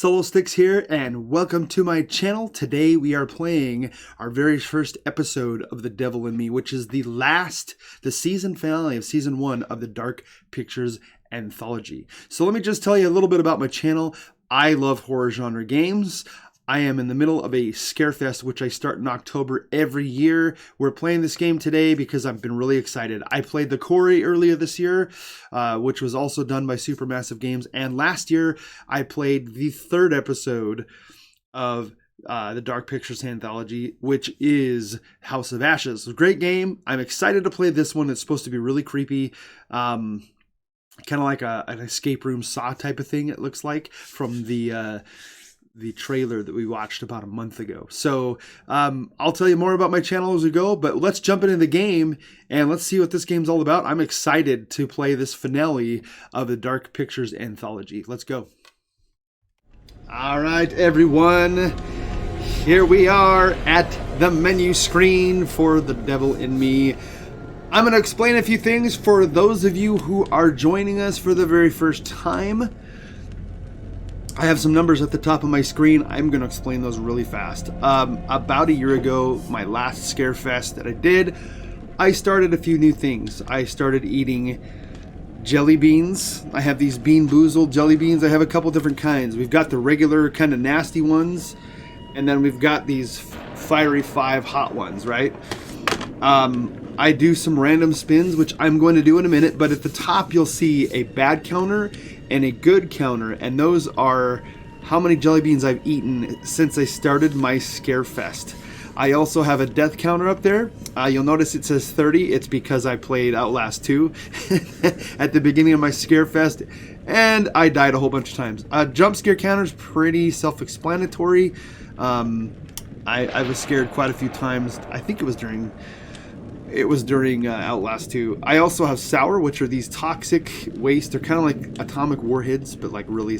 Solostyx here, and welcome to my channel. Today we are playing our very first episode of The Devil in Me, which is the season finale of season 1 of the Dark Pictures anthology. So let me just tell you a little bit about my channel. I love horror genre games. I am in the middle of a Scarefest, which I start in October every year. We're playing this game today because I've been really excited. I played the Quarry earlier this year, which was also done by Supermassive Games. And last year, I played the third episode of the Dark Pictures anthology, which is House of Ashes. It's a great game. I'm excited to play this one. It's supposed to be really creepy. Kind of like an escape room Saw type of thing, it looks like, from the trailer that we watched about a month ago. So I'll tell you more about my channel as we go, but let's jump into the game and let's see what this game's all about. I'm excited to play this finale of the Dark Pictures anthology. Let's go. All right, everyone. Here we are at the menu screen for The Devil in Me. I'm going to explain a few things for those of you who are joining us for the very first time. I have some numbers at the top of my screen. I'm going to explain those really fast. About a year ago, my last Scarefest that I did, I started a few new things. I started eating jelly beans. I have these Bean Boozled jelly beans. I have a couple different kinds. We've got the regular kind of nasty ones, and then we've got these Fiery 5 hot ones, right? I do some random spins, which I'm going to do in a minute, but at the top you'll see a bad counter and a good counter, and those are how many jelly beans I've eaten since I started my Scarefest. I also have a death counter up there. You'll notice it says 30. It's because I played Outlast 2 at the beginning of my Scarefest, and I died a whole bunch of times. Jump scare counter is pretty self-explanatory. I was scared quite a few times. I think it was during Outlast 2. I also have sour, which are these toxic waste. They're kind of like atomic warheads, but like really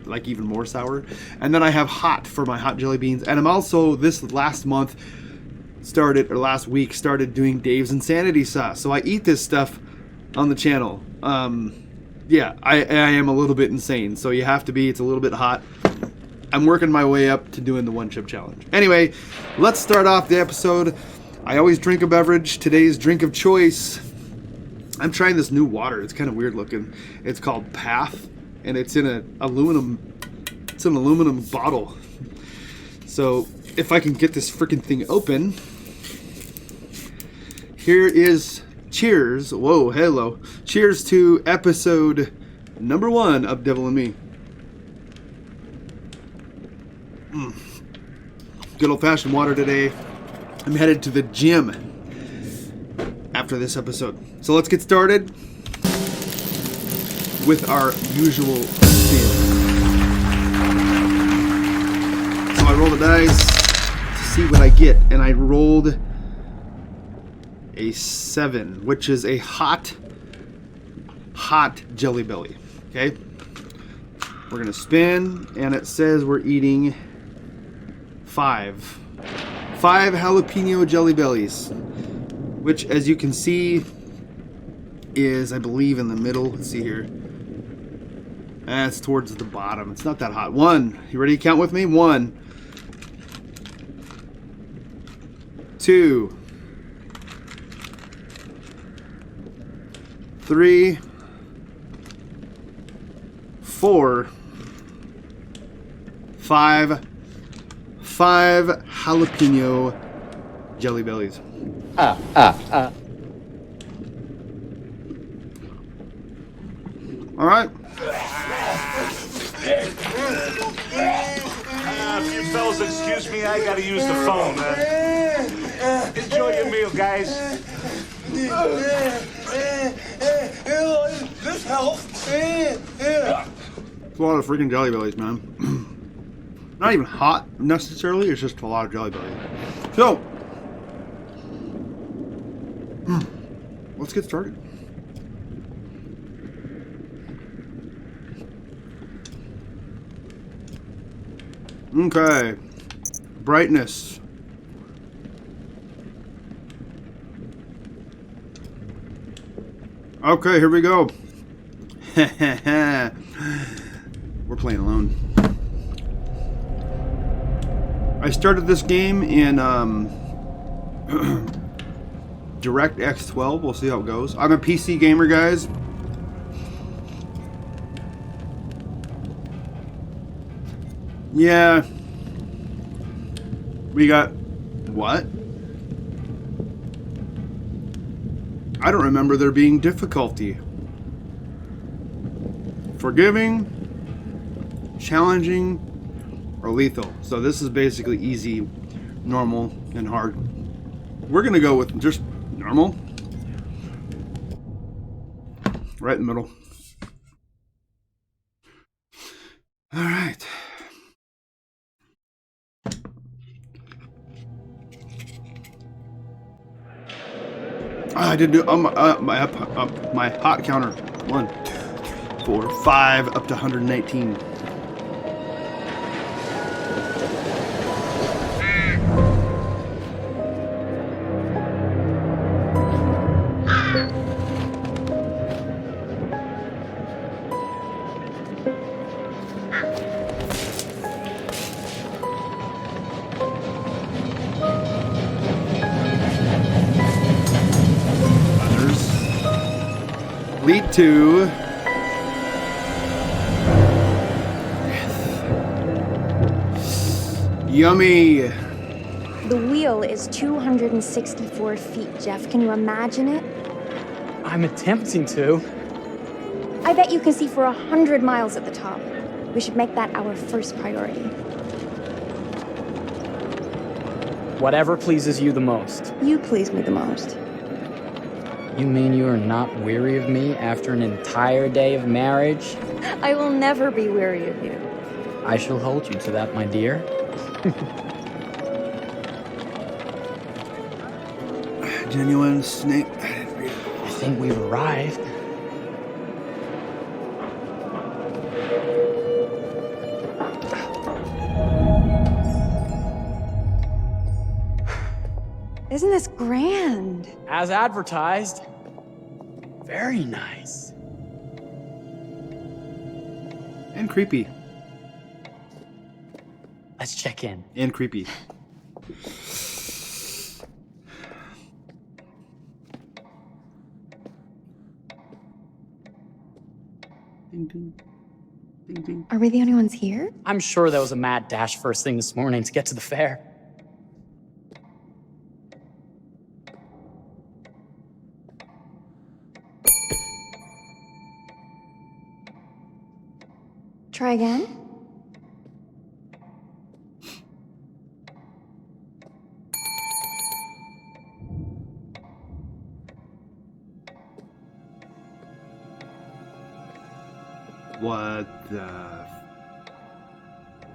like even more sour. And then I have hot for my hot jelly beans. And I'm also this last week started doing Dave's Insanity sauce. So I eat this stuff on the channel. Yeah, I am a little bit insane. So you have to be. It's a little bit hot. I'm working my way up to doing the one chip challenge. Anyway, let's start off the episode. I always drink a beverage. Today's drink of choice, I'm trying this new water. It's kind of weird looking. It's called Path, and it's in an aluminum bottle. So if I can get this freaking thing open, here is cheers. Whoa, hello. Cheers to episode number 1 of Devil in Me. Good old-fashioned water today. I'm headed to the gym after this episode. So let's get started with our usual spin. So I roll the dice to see what I get, and I rolled a 7, which is a hot Jelly Belly. Okay? We're going to spin, and it says we're eating 5 jalapeno Jelly Bellies, which, as you can see, is, I believe, in the middle. Let's see here. That's towards the bottom. It's not that hot. 1. You ready to count with me? 1, 2, 3, 4, 5 jalapeno Jelly Bellies. All right. If you fellas excuse me, I gotta use the phone. Enjoy your meal, guys. This helps. It's a lot of freaking Jelly Bellies, man. Not even hot necessarily, it's just a lot of Jelly Bellies. So, let's get started. Okay, brightness. Okay, here we go. We're playing alone. I started this game in DirectX 12. We'll see how it goes. I'm a PC gamer, guys. Yeah. We got... What? I don't remember there being difficulty. Forgiving, challenging, or lethal. So this is basically easy, normal, and hard. We're gonna go with just normal. Right in the middle. All right. I did do my hot counter. 1, 2, 3, 4, 5, up to 118. Lead to yummy. The wheel is 264 feet, Jeff. Can you imagine it? I'm attempting to. I bet you can see for 100 miles at the top. We should make that our first priority. Whatever pleases you the most. You please me the most. You mean you are not weary of me after an entire day of marriage? I will never be weary of you. I shall hold you to that, my dear. Genuine snake. I think we've arrived. Isn't this grand? As advertised. Very nice. And creepy. Let's check in. And creepy. Ding, ding. Ding, ding. Are we the only ones here? I'm sure that was a mad dash first thing this morning to get to the fair. Try again? What the...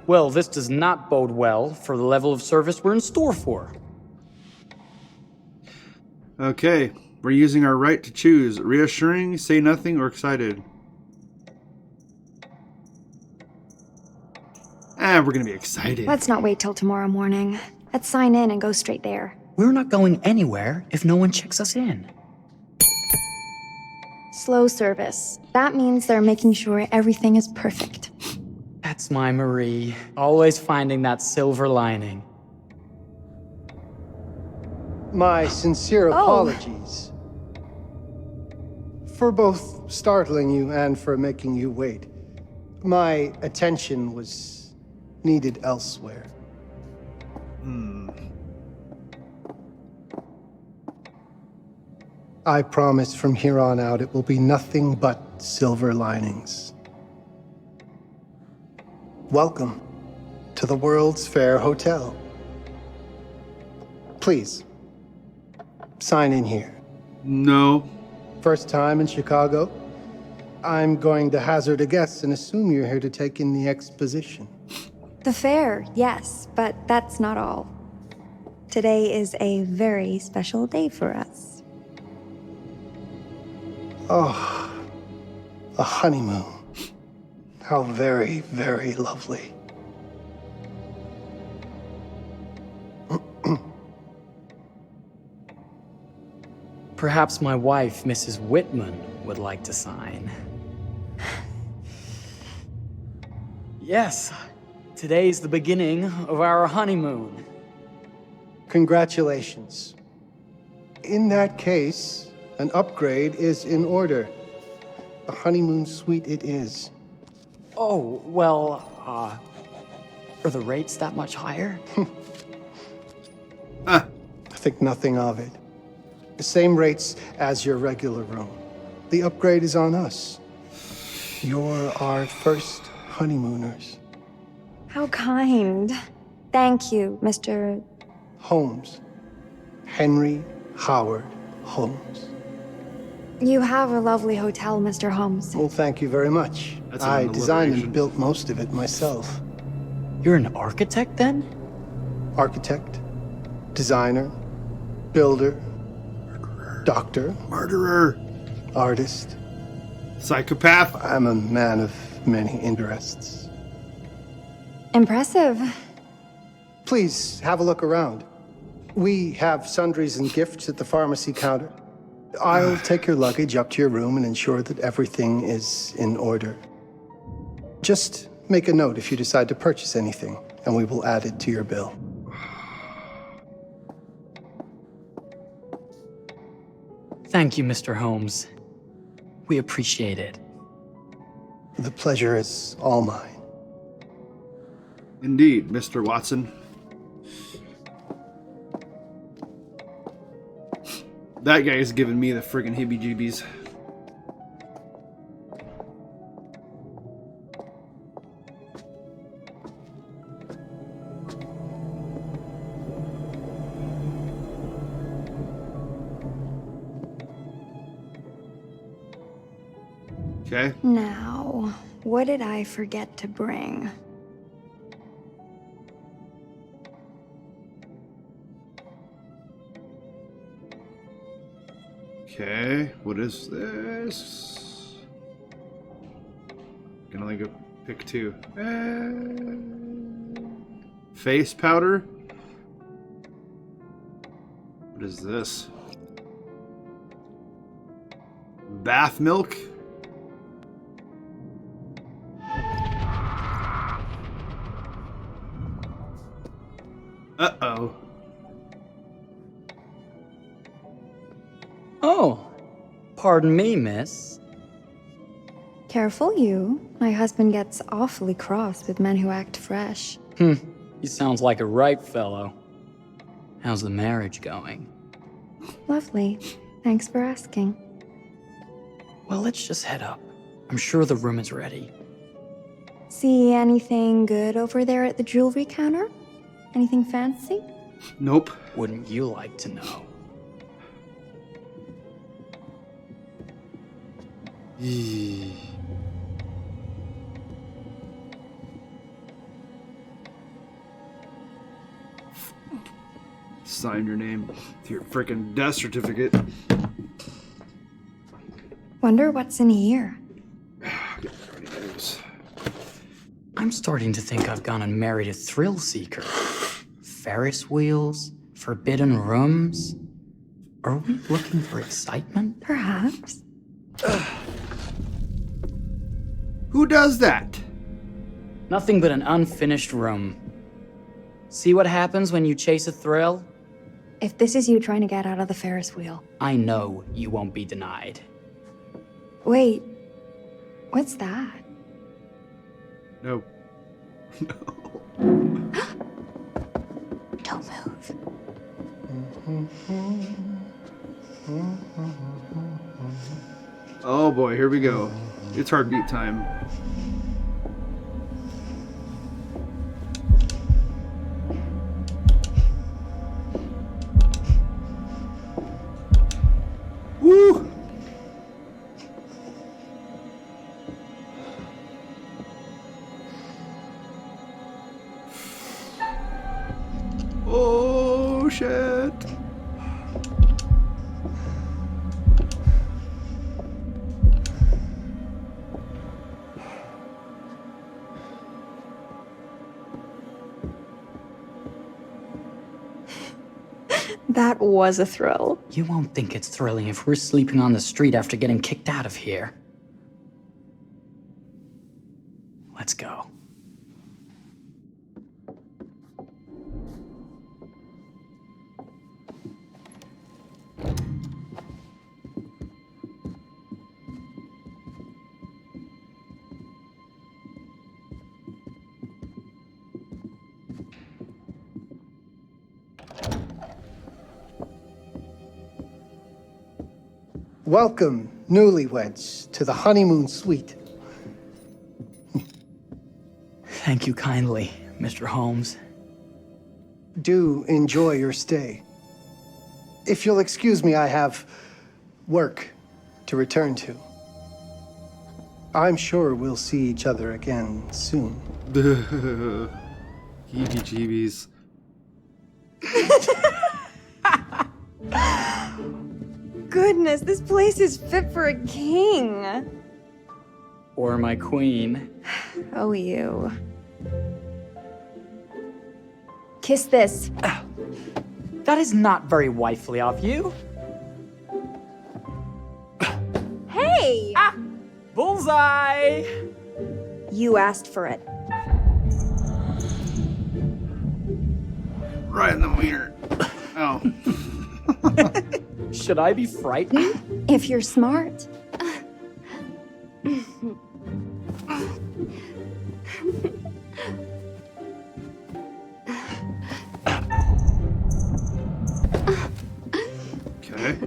Well, this does not bode well for the level of service we're in store for. Okay, we're using our right to choose. Reassuring, say nothing, or excited. We're gonna be excited. Let's not wait till tomorrow morning. Let's sign in and go straight there. We're not going anywhere if no one checks us in. Slow service. That means they're making sure everything is perfect. That's my Marie. Always finding that silver lining. My sincere Oh. apologies for both startling you and for making you wait. My attention was needed elsewhere. I promise from here on out it will be nothing but silver linings. Welcome to the World's Fair Hotel. Please, sign in here. No. First time in Chicago? I'm going to hazard a guess and assume you're here to take in the exposition. The fair, yes, but that's not all. Today is a very special day for us. Oh, a honeymoon. How very, very lovely. Perhaps my wife, Mrs. Whitman, would like to sign. Yes, Today's the beginning of our honeymoon. Congratulations. In that case, an upgrade is in order. A honeymoon suite it is. Oh, well, are the rates that much higher? I think nothing of it. The same rates as your regular room. The upgrade is on us. You're our first honeymooners. How kind. Thank you, Mr. Holmes. Henry Howard Holmes. You have a lovely hotel, Mr. Holmes. Well, thank you very much. That's an I designed alliteration. and built most of it myself. You're an architect then? Architect, designer, builder, doctor, Murderer. artist. Psychopath. I'm a man of many interests. Impressive. Please have a look around. We have sundries and gifts at the pharmacy counter. I'll take your luggage up to your room and ensure that everything is in order. Just make a note if you decide to purchase anything, and we will add it to your bill. Thank you, Mr. Holmes. We appreciate it. The pleasure is all mine. Indeed, Mr. Watson. That guy is giving me the friggin' heebie-jeebies. Okay. Now, what did I forget to bring? Okay, what is this? Can only go pick two. Face powder? What is this? Bath milk? Uh-oh. Oh, pardon me, miss. Careful, you. My husband gets awfully cross with men who act fresh. He sounds like a ripe fellow. How's the marriage going? Lovely. Thanks for asking. Well, let's just head up. I'm sure the room is ready. See anything good over there at the jewelry counter? Anything fancy? Nope. Wouldn't you like to know? Yee. Sign your name to your freaking death certificate. Wonder what's in here. I'm starting to think I've gone and married a thrill seeker. Ferris wheels, forbidden rooms. Are we looking for excitement? Perhaps. Who does that? Nothing but an unfinished room. See what happens when you chase a thrill? If this is you trying to get out of the Ferris wheel. I know you won't be denied. Wait. What's that? No. Don't move. Oh boy, here we go. It's heartbeat time. Woo! Oh shit. That was a thrill. You won't think it's thrilling if we're sleeping on the street after getting kicked out of here. Let's go. Welcome, newlyweds, to the honeymoon suite. Thank you kindly, Mr. Holmes. Do enjoy your stay. If you'll excuse me, I have work to return to. I'm sure we'll see each other again soon. Heebie-jeebies. Goodness, this place is fit for a king. Or my queen. Oh, you. Kiss this. That is not very wifely of you. Hey! Bullseye! You asked for it. Right in the wiener. Oh. Should I be frightened? If you're smart. Okay.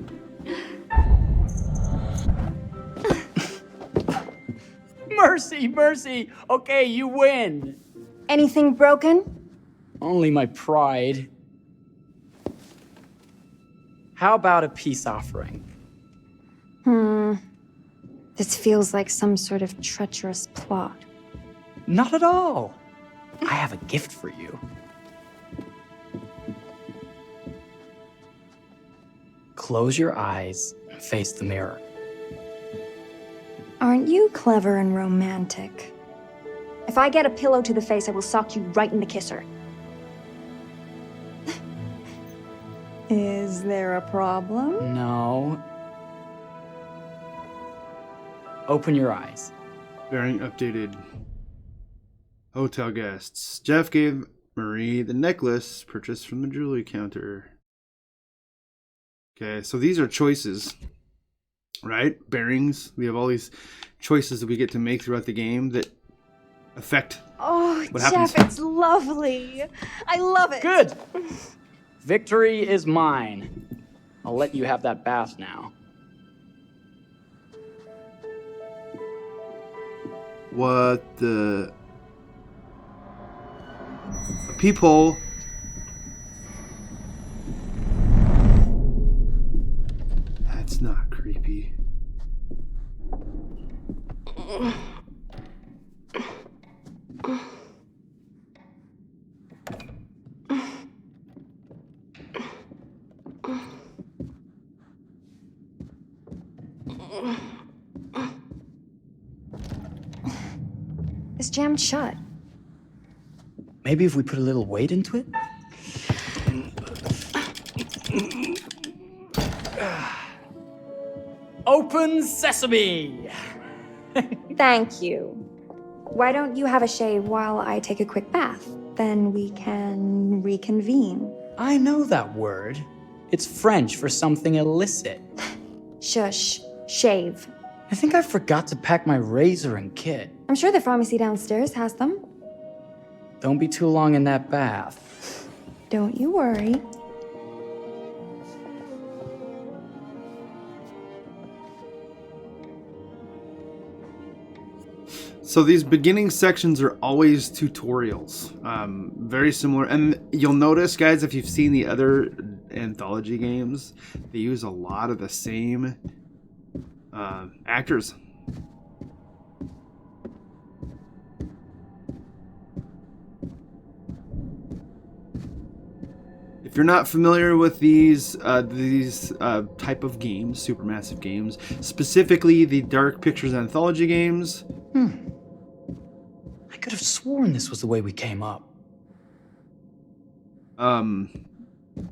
Mercy, mercy! Okay, you win! Anything broken? Only my pride. How about a peace offering? This feels like some sort of treacherous plot. Not at all. I have a gift for you. Close your eyes and face the mirror. Aren't you clever and romantic? If I get a pillow to the face, I will sock you right in the kisser. Is there a problem? No. Open your eyes. Bearing updated. Hotel guests. Jeff gave Marie the necklace purchased from the jewelry counter. Okay, so these are choices, right? Bearings. We have all these choices that we get to make throughout the game that affect Oh, what Jeff, happens. it's lovely. I love it. Good! Victory is mine. I'll let you have that bath now. What the... A peephole. That's not creepy. It's jammed shut. Maybe if we put a little weight into it? Open sesame! Thank you. Why don't you have a shave while I take a quick bath? Then we can reconvene. I know that word. It's French for something illicit. Shush. Shave. I think I forgot to pack my razor and kit. I'm sure the pharmacy downstairs has them. Don't be too long in that bath. Don't you worry. So these beginning sections are always tutorials, very similar. And you'll notice, guys, if you've seen the other anthology games, they use a lot of the same actors. If you're not familiar with these type of games, supermassive games, specifically the Dark Pictures anthology games, I could have sworn this was the way we came up.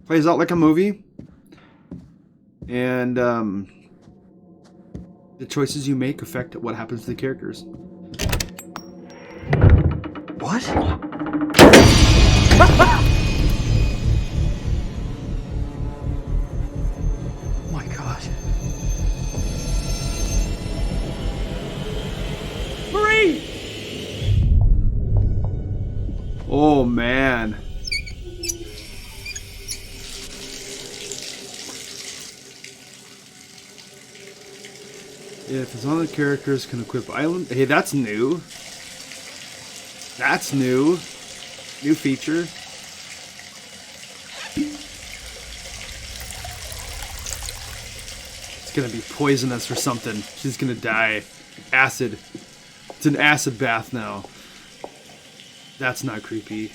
plays out like a movie, and the choices you make affect what happens to the characters. What? My God. Marie! Oh man. If his other characters can equip island... Hey, that's new. That's new. New feature. It's gonna be poisonous or something. She's gonna die. Acid. It's an acid bath now. That's not creepy.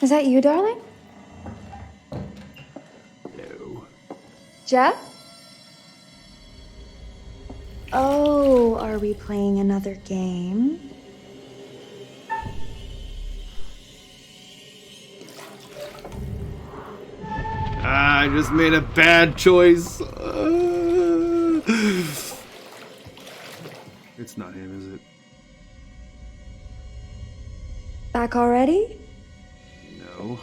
Is that you, darling? No. Jeff? Oh, are we playing another game? I just made a bad choice. It's not him, is it? Back already? No.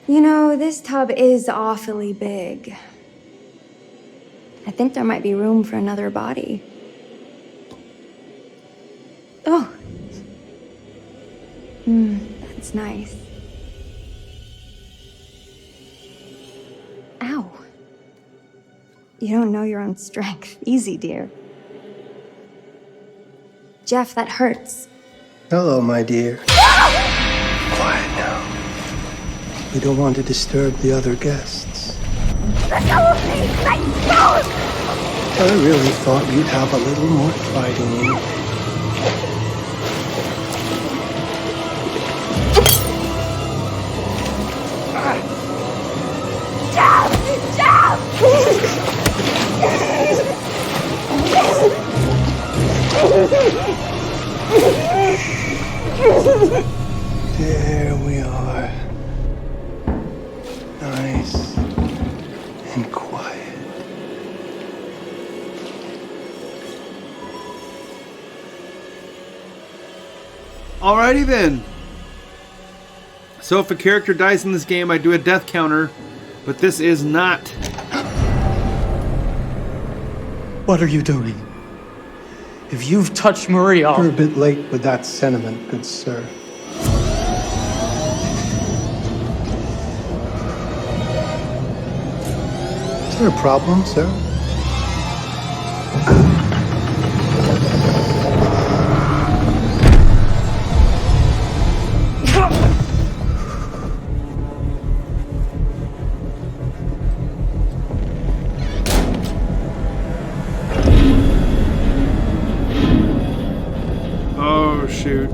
You know, this tub is awfully big. I think there might be room for another body. Oh. That's nice. Ow. You don't know your own strength. Easy, dear. Jeff, that hurts. Hello, my dear. Quiet now. We don't want to disturb the other guests. Let go of me! Let go! I really thought you'd have a little more fighting in you. There we are. Nice and quiet. Alrighty then. So if a character dies in this game, I do a death counter, but this is not. What are you doing? If you've touched Maria, You're a bit late with that sentiment, good sir. Is there a problem, sir? Oh, shoot.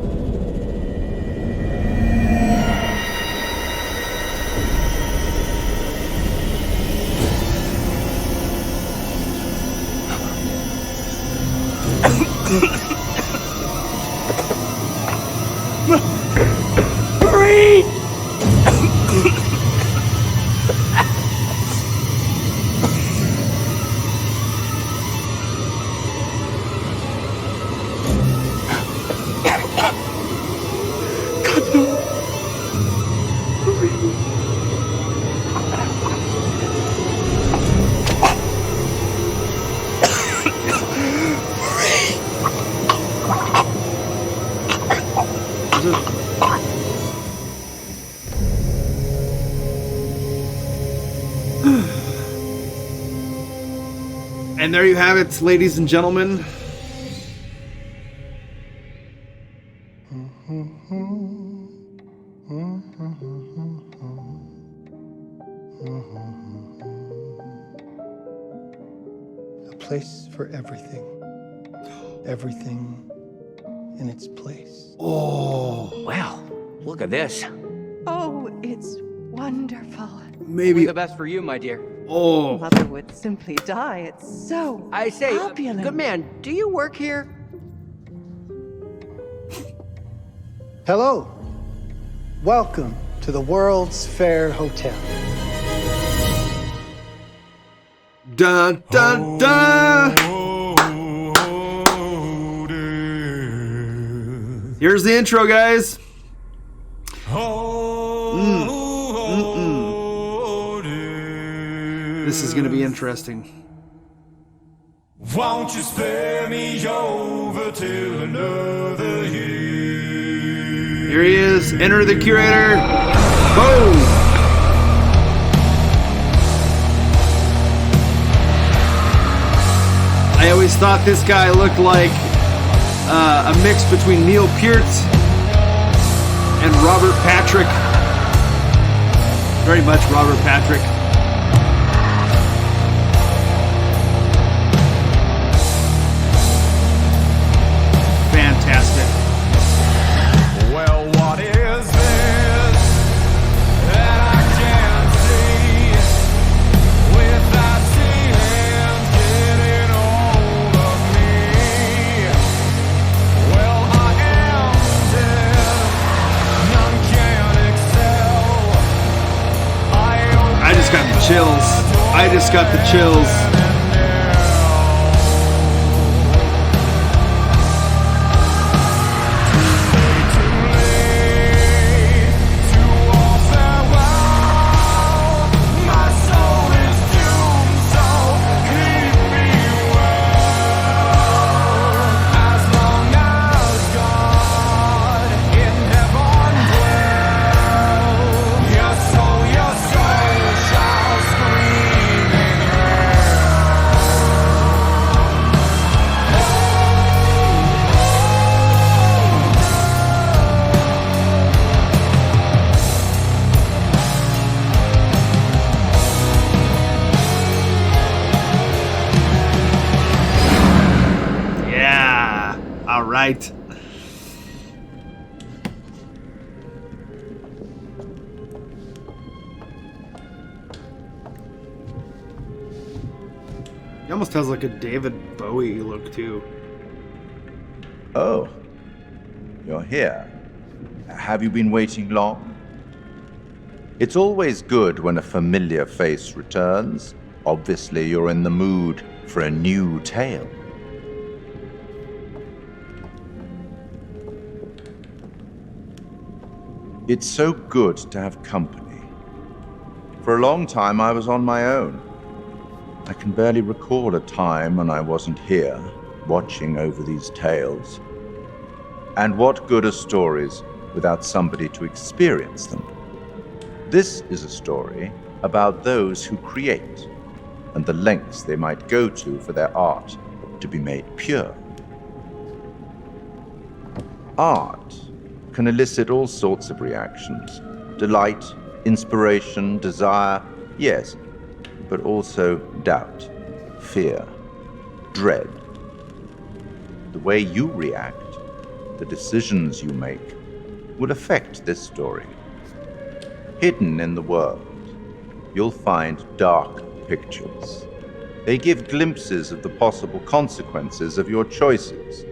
Marie! God, no. And there you have it, ladies and gentlemen. A place for everything. Everything in its place. Oh, Wow, look at this. Oh, it's wonderful. maybe. The best for you, my dear. Oh, Mother would simply die. It's so I say, opulent. good man, do you work here? Hello. Welcome to the World's Fair Hotel. Dun, dun, dun! Here's the intro, guys. This is going to be interesting. Won't you spare me over till another year? Here he is. Enter the curator. Boom! I always thought this guy looked like a mix between Neil Peart and Robert Patrick. Very much Robert Patrick. Fantastic. Well, what is this that I can't see without seeing getting hold of me? Well, I am dead, none can excel. I just got the chills. I just got the chills. All right. He almost has like a David Bowie look too. Oh, you're here. Have you been waiting long? It's always good when a familiar face returns. Obviously, you're in the mood for a new tale. It's so good to have company. For a long time, I was on my own. I can barely recall a time when I wasn't here, watching over these tales. And what good are stories without somebody to experience them? This is a story about those who create, and the lengths they might go to for their art to be made pure. Art can elicit all sorts of reactions. Delight, inspiration, desire, yes, but also doubt, fear, dread. The way you react, the decisions you make, will affect this story. Hidden in the world, you'll find dark pictures. They give glimpses of the possible consequences of your choices.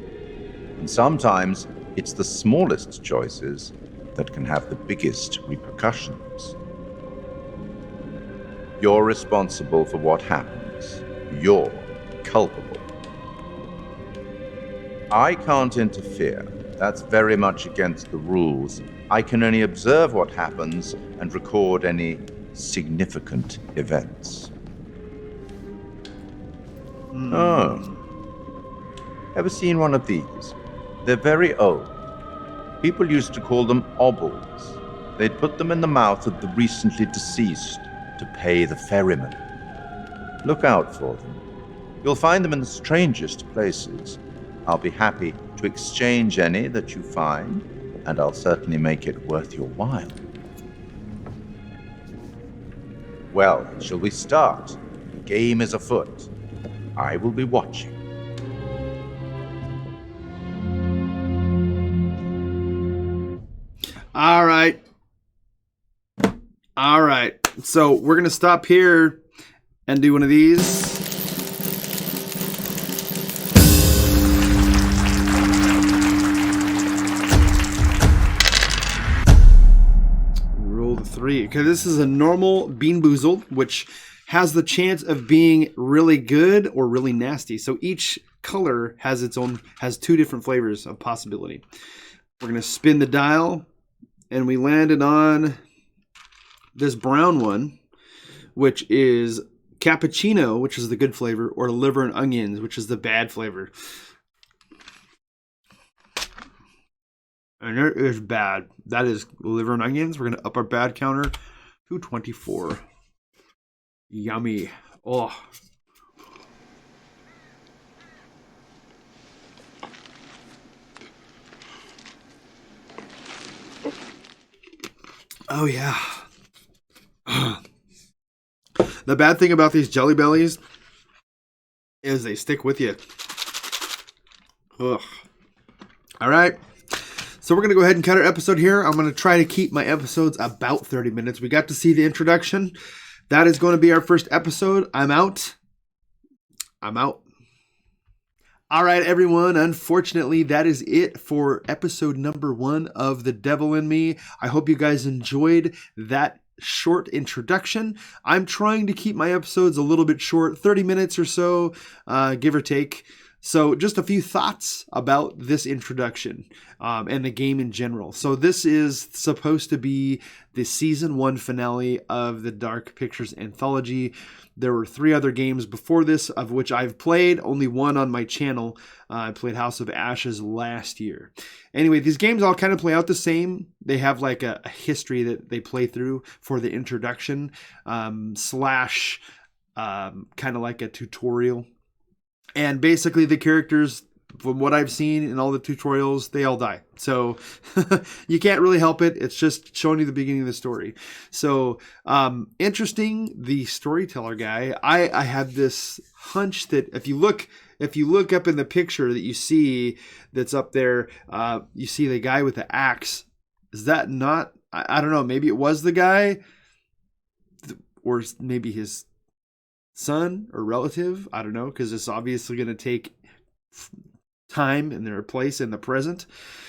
And sometimes it's the smallest choices that can have the biggest repercussions. You're responsible for what happens. You're culpable. I can't interfere. That's very much against the rules. I can only observe what happens and record any significant events. Oh. Ever seen one of these? They're very old. People used to call them obols. They'd put them in the mouth of the recently deceased to pay the ferryman. Look out for them. You'll find them in the strangest places. I'll be happy to exchange any that you find, and I'll certainly make it worth your while. Well, shall we start? The game is afoot. I will be watching. All right. All right. So we're going to stop here and do one of these. 3. Okay, this is a normal Bean Boozled, which has the chance of being really good or really nasty. So each color has has 2 different flavors of possibility. We're going to spin the dial, and we landed on this brown one, which is cappuccino, which is the good flavor, or liver and onions, which is the bad flavor. And it is bad. That is liver and onions. We're going to up our bad counter to 24. Yummy. Oh. Oh, yeah. The bad thing about these Jelly Bellies is they stick with you. Ugh. All right. So we're going to go ahead and cut our episode here. I'm going to try to keep my episodes about 30 minutes. We got to see the introduction. That is going to be our first episode. I'm out. All right, everyone. Unfortunately, that is it for episode number 1 of The Devil in Me. I hope you guys enjoyed that short introduction. I'm trying to keep my episodes a little bit short, 30 minutes or so, give or take. So just a few thoughts about this introduction and the game in general. So this is supposed to be the season 1 finale of the Dark Pictures anthology. There were 3 other games before this, of which I've played, only one on my channel. I played House of Ashes last year. Anyway, these games all kind of play out the same. They have like a history that they play through for the introduction, slash kind of like a tutorial. And basically the characters, from what I've seen in all the tutorials, they all die. So you can't really help it. It's just showing you the beginning of the story. So interesting, the storyteller guy. I have this hunch that if you look up in the picture that you see that's up there, you see the guy with the axe. Is that not? I don't know. Maybe it was the guy, or maybe his son or relative. I don't know, because it's obviously going to take time and their place in the present.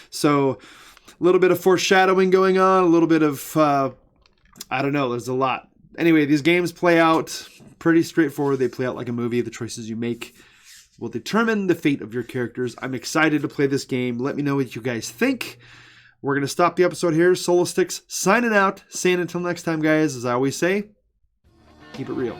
So a little bit of foreshadowing going on, a little bit of I don't know, there's a lot. Anyway, these games play out pretty straightforward. They play out like a movie. The choices you make will determine the fate of your characters. I'm excited to play this game. Let me know what you guys think. We're going to stop the episode here. Solostyx signing out, saying until next time, guys, as I always say, keep it real.